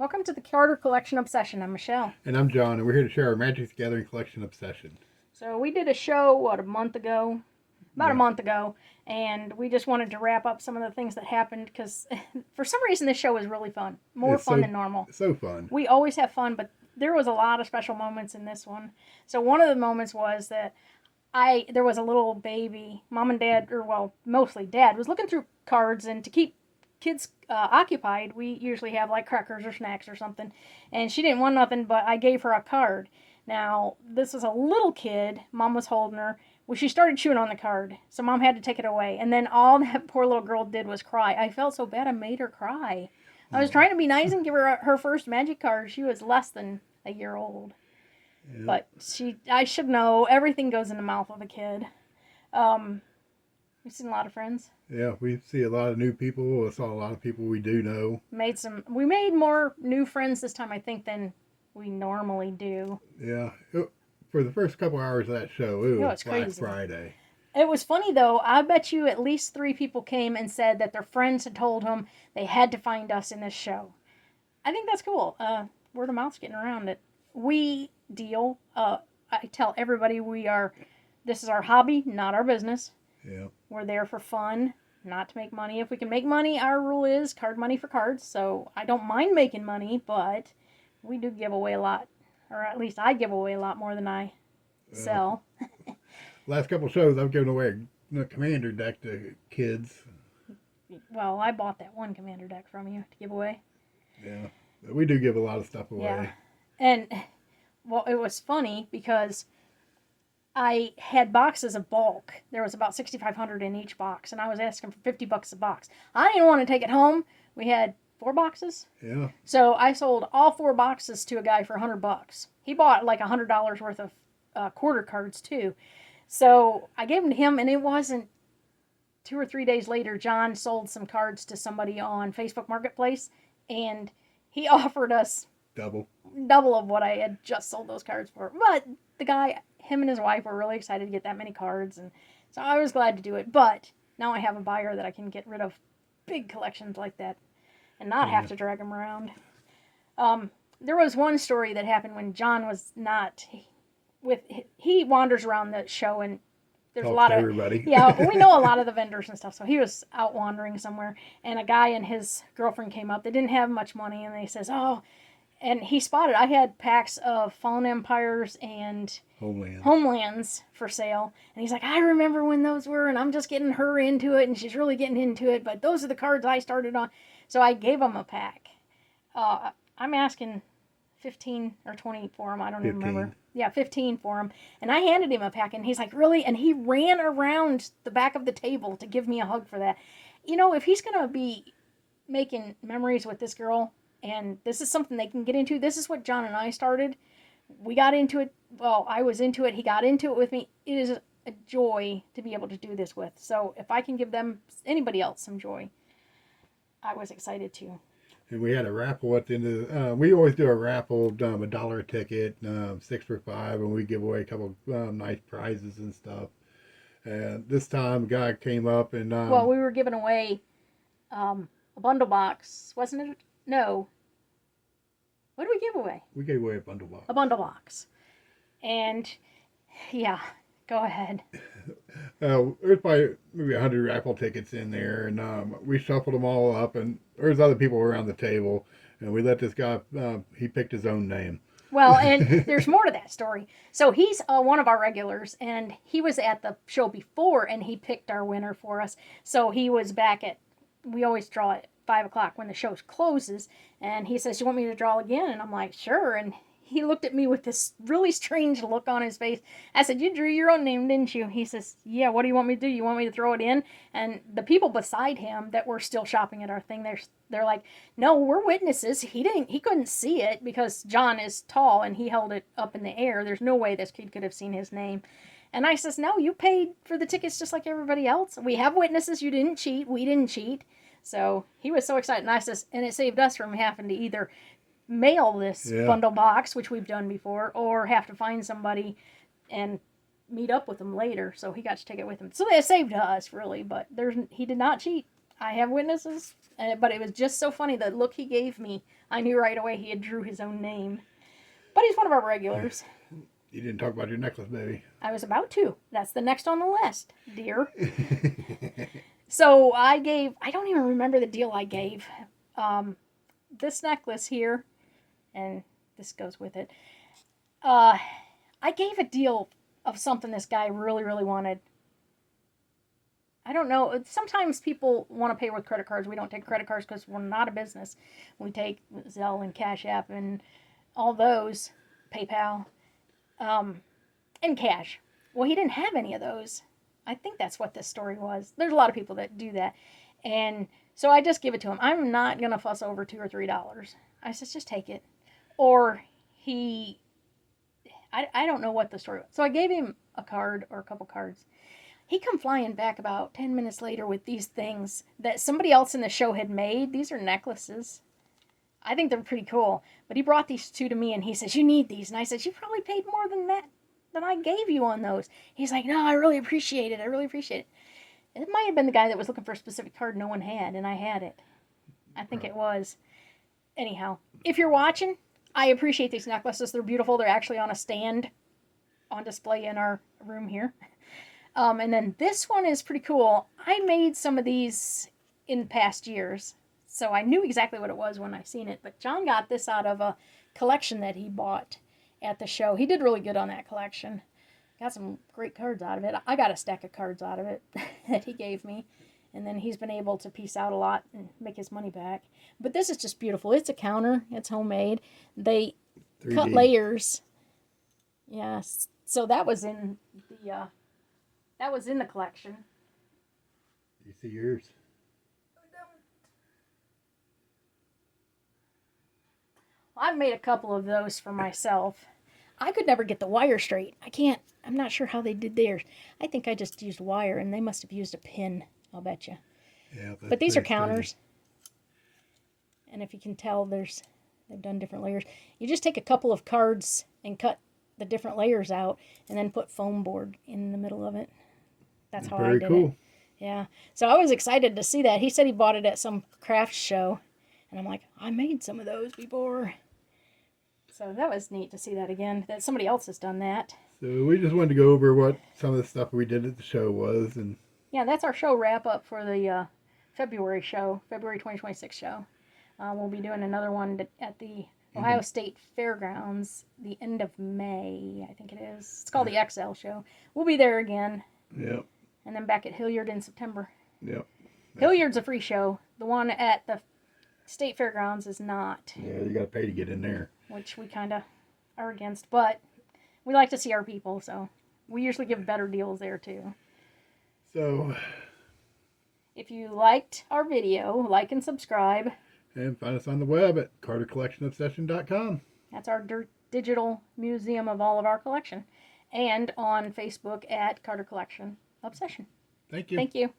Welcome to the Carter Collection Obsession. I'm Michelle. And I'm John, and we're here to share our Magic the Gathering Collection obsession. So we did a show, a month ago? About a month ago, and we just wanted to wrap up some of the things that happened because for some reason this show was really fun. More fun than normal. So fun. We always have fun, but there was a lot of special moments in this one. So one of the moments was that there was a little baby, mom and dad, or well, mostly dad, was looking through cards, and to keep kids occupied, we usually have like crackers or snacks or something, and she didn't want nothing, but I gave her a card. Now, this was a little kid, mom was holding her. Well, she started chewing on the card, so mom had to take it away, and then all that poor little girl did was cry. I felt so bad I made her cry. I was trying to be nice and give her her first magic card. She was less than a year old. Yep. But I should know, everything goes in the mouth of a kid. We've seen a lot of friends. Yeah, we see a lot of new people. We saw a lot of people we do know. We made more new friends this time, I think, than we normally do. Yeah. For the first couple hours of that show, it was Black Friday. It was funny, though. I bet you at least 3 people came and said that their friends had told them they had to find us in this show. I think that's cool. Word of mouth's getting around it. We deal. I tell everybody this is our hobby, not our business. Yeah. We're there for fun, not to make money. If we can make money, our rule is card money for cards. So I don't mind making money, but we do give away a lot. Or at least I give away a lot more than I sell. Last couple shows, I've given away a commander deck to kids. Well, I bought that one commander deck from you to give away. Yeah. We do give a lot of stuff away. Yeah. And, well, it was funny because I had boxes of bulk. There was about 6,500 in each box, and I was asking for $50 a box. I didn't want to take it home. We had 4 boxes. Yeah. So I sold all 4 boxes to a guy for $100. He bought like $100 worth of quarter cards too. So I gave them to him, and it wasn't 2 or 3 days later, John sold some cards to somebody on Facebook Marketplace, and he offered us double of what I had just sold those cards for. But the guy, him and his wife, were really excited to get that many cards, and so I was glad to do it. But now I have a buyer that I can get rid of big collections like that and not have to drag them around. There was one story that happened when John was not he wanders around the show, and there's a lot of everybody. Yeah, we know a lot of the vendors and stuff. So he was out wandering somewhere, and a guy and his girlfriend came up. They didn't have much money, and they says, "Oh," and he spotted I had packs of Fallen Empires and Homelands for sale, and he's like, "I remember when those were, and I'm just getting her into it, and she's really getting into it. But those are the cards I started on." So I gave him a pack. I'm asking 15 or 20 for him. I don't even remember. Yeah, 15 for him. And I handed him a pack, and he's like, "Really?" And he ran around the back of the table to give me a hug for that. You know, if he's going to be making memories with this girl, and this is something they can get into, this is what John and I started. We got into it. Well, I was into it. He got into it with me. It is a joy to be able to do this with. So if I can give anybody else some joy, I was excited too. And we had a raffle at the end of we always do a raffle, $1 a ticket, 6 for 5, and we give away a couple nice prizes and stuff. And this time, a guy came up and... well, we were giving away a bundle box, wasn't it? No. What did we give away? We gave away a bundle box. A bundle box. And, yeah, go ahead. There's probably maybe 100 raffle tickets in there, and we shuffled them all up, and there's other people around the table, and we let this guy, he picked his own name. Well, and there's more to that story. So he's one of our regulars, and he was at the show before, and he picked our winner for us. So he was back we always draw at 5 o'clock when the show closes, and he says, "You want me to draw again?" And I'm like, "Sure." And he looked at me with this really strange look on his face. I said, "You drew your own name, didn't you?" He says, "Yeah, what do you want me to do? You want me to throw it in?" And the people beside him that were still shopping at our thing, they're like, "No, we're witnesses. He couldn't see it because John is tall and he held it up in the air. There's no way this kid could have seen his name." And I says, "No, you paid for the tickets just like everybody else. We have witnesses. You didn't cheat. We didn't cheat." So he was so excited. And I says, and it saved us from having to either mail this bundle box, which we've done before, or have to find somebody and meet up with them later. So he got to take it with him. So it saved us, really, but he did not cheat. I have witnesses, but it was just so funny. The look he gave me, I knew right away he had drew his own name. But he's one of our regulars. You didn't talk about your necklace, baby. I was about to. That's the next on the list, dear. So I don't even remember the deal I gave. This necklace here, and this goes with it. I gave a deal of something this guy really, really wanted. I don't know. Sometimes people want to pay with credit cards. We don't take credit cards because we're not a business. We take Zelle and Cash App and all those, PayPal, and cash. Well, he didn't have any of those. I think that's what this story was. There's a lot of people that do that. And so I just give it to him. I'm not going to fuss over $2 or $3. I said, just take it. Or I don't know what the story was. So I gave him a card or a couple cards. He come flying back about 10 minutes later with these things that somebody else in the show had made. These are necklaces. I think they're pretty cool. But he brought these two to me and he says, you need these. And I said, you probably paid more than that, than I gave you on those. He's like, no, I really appreciate it. I really appreciate it. It might have been the guy that was looking for a specific card no one had, and I had it. I think it was. Anyhow, if you're watching, I appreciate these necklaces. They're beautiful. They're actually on a stand on display in our room here. And then this one is pretty cool. I made some of these in past years, so I knew exactly what it was when I seen it. But John got this out of a collection that he bought at the show. He did really good on that collection. Got some great cards out of it. I got a stack of cards out of it that he gave me. And then he's been able to piece out a lot and make his money back. But this is just beautiful. It's a counter. It's homemade. They 3D. Cut layers. Yes. So that was in the collection. You see yours? Well, I've made a couple of those for myself. I could never get the wire straight. I'm not sure how they did theirs. I think I just used wire, and they must have used a pin, I'll bet you. Yeah, but these are counters. Sturdy. And if you can tell, they've done different layers. You just take a couple of cards and cut the different layers out, and then put foam board in the middle of it. That's how I did it. Yeah. So I was excited to see that. He said he bought it at some craft show, and I'm like, I made some of those before. So that was neat to see that again, that somebody else has done that. So we just wanted to go over what some of the stuff we did at the show was. And yeah, that's our show wrap-up for the February 2026 show. We'll be doing another one at the Ohio State Fairgrounds the end of May, I think it is. It's called the XL Show. We'll be there again. Yep. And then back at Hilliard in September. Yep. Hilliard's a free show. The one at the State Fairgrounds is not. Yeah, you got to pay to get in there. Which we kind of are against, but we like to see our people, so we usually give better deals there too. So, if you liked our video, like and subscribe. And find us on the web at CarterCollectionObsession.com. That's our digital museum of all of our collection. And on Facebook at Carter Collection Obsession. Thank you. Thank you.